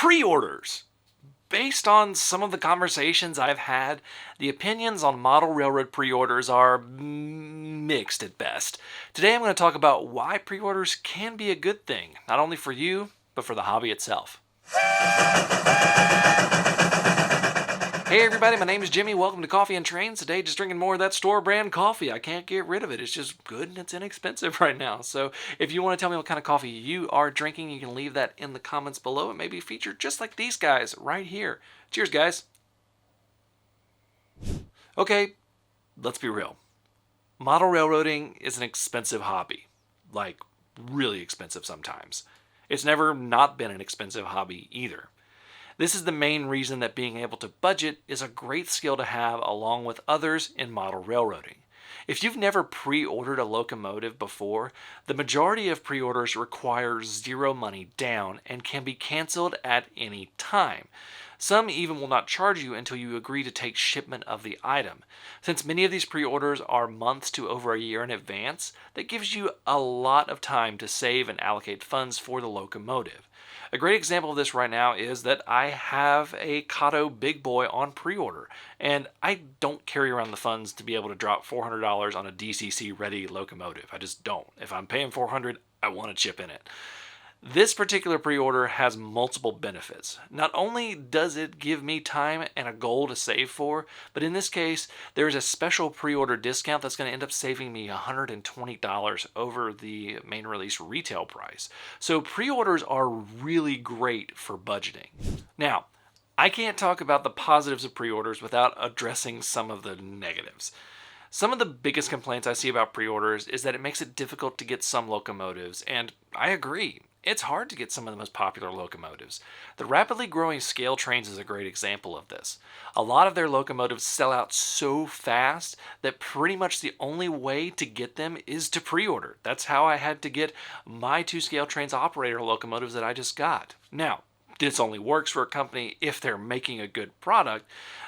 Pre-orders. Based on some of the conversations I've had, the opinions on model railroad pre-orders are mixed at best. Today I'm going to talk about why pre-orders can be a good thing, not only for you, but for the hobby itself. Hey everybody, my name is Jimmy. Welcome to Coffee and Trains. Today just drinking more of that store brand coffee. I can't get rid of it. It's just good and it's inexpensive right now. So if you want to tell me what kind of coffee you are drinking, you can leave that in the comments below. It may be featured just like these guys right here. Cheers, guys. Okay, let's be real. Model railroading is an expensive hobby. Like, really expensive sometimes. It's never not been an expensive hobby either. This is the main reason that being able to budget is a great skill to have along with others in model railroading. If you've never pre-ordered a locomotive before, the majority of pre-orders require zero money down and can be canceled at any time. Some even will not charge you until you agree to take shipment of the item. Since many of these pre-orders are months to over a year in advance, that gives you a lot of time to save and allocate funds for the locomotive. A great example of this right now is that I have a Kato Big Boy on pre-order, and I don't carry around the funds to be able to drop $400 on a DCC ready locomotive. I just don't. If I'm paying $400, I want a chip in it. This particular pre-order has multiple benefits. Not only does it give me time and a goal to save for, but in this case, there's a special pre-order discount that's going to end up saving me $120 over the main release retail price. So pre-orders are really great for budgeting. Now, I can't talk about the positives of pre-orders without addressing some of the negatives. Some of the biggest complaints I see about pre-orders is that it makes it difficult to get some locomotives, and I agree. It's hard to get some of the most popular locomotives. The rapidly growing scale trains is a great example of this. A lot of their locomotives sell out so fast that pretty much the only way to get them is to pre-order. That's how I had to get my 2 scale trains operator locomotives that I just got. Now, this only works for a company if they're making a good product.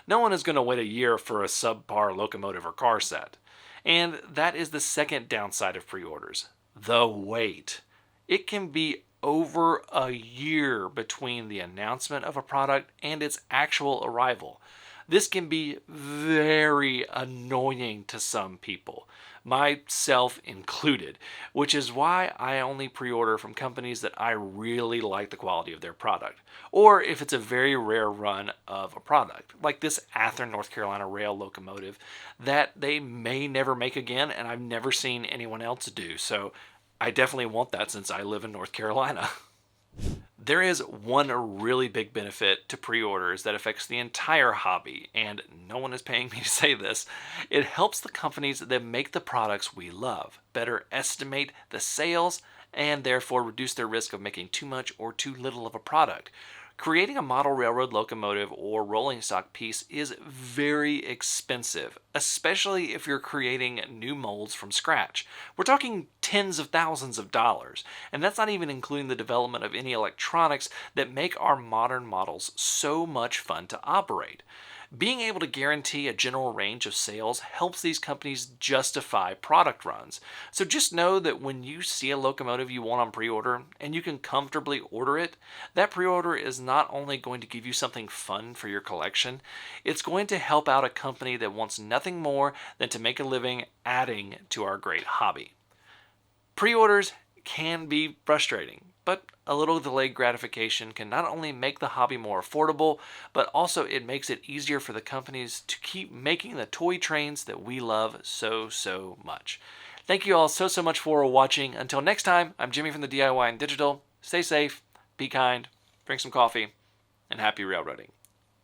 No one is going to wait a year for a subpar locomotive or car set. And that is the second downside of pre-orders, the wait. It can be over a year between the announcement of a product and its actual arrival. This can be very annoying to some people, myself included, which is why I only pre-order from companies that I really like the quality of their product, or if it's a very rare run of a product, like this Athens, North Carolina rail locomotive that they may never make again and I've never seen anyone else do, so I definitely want that since I live in North Carolina. There is one really big benefit to pre-orders that affects the entire hobby, and no one is paying me to say this. It helps the companies that make the products we love better estimate the sales and therefore reduce their risk of making too much or too little of a product. Creating a model railroad locomotive or rolling stock piece is very expensive, especially if you're creating new molds from scratch. We're talking tens of thousands of dollars, and that's not even including the development of any electronics that make our modern models so much fun to operate. Being able to guarantee a general range of sales helps these companies justify product runs. So just know that when you see a locomotive you want on pre-order and you can comfortably order it, that pre-order is not only going to give you something fun for your collection, it's going to help out a company that wants nothing more than to make a living adding to our great hobby. Pre-orders can be frustrating, but a little delayed gratification can not only make the hobby more affordable, but also it makes it easier for the companies to keep making the toy trains that we love so much. Thank you all so much for watching. Until next time, I'm Jimmy from the DIY and Digital. Stay safe, be kind, drink some coffee, and happy railroading.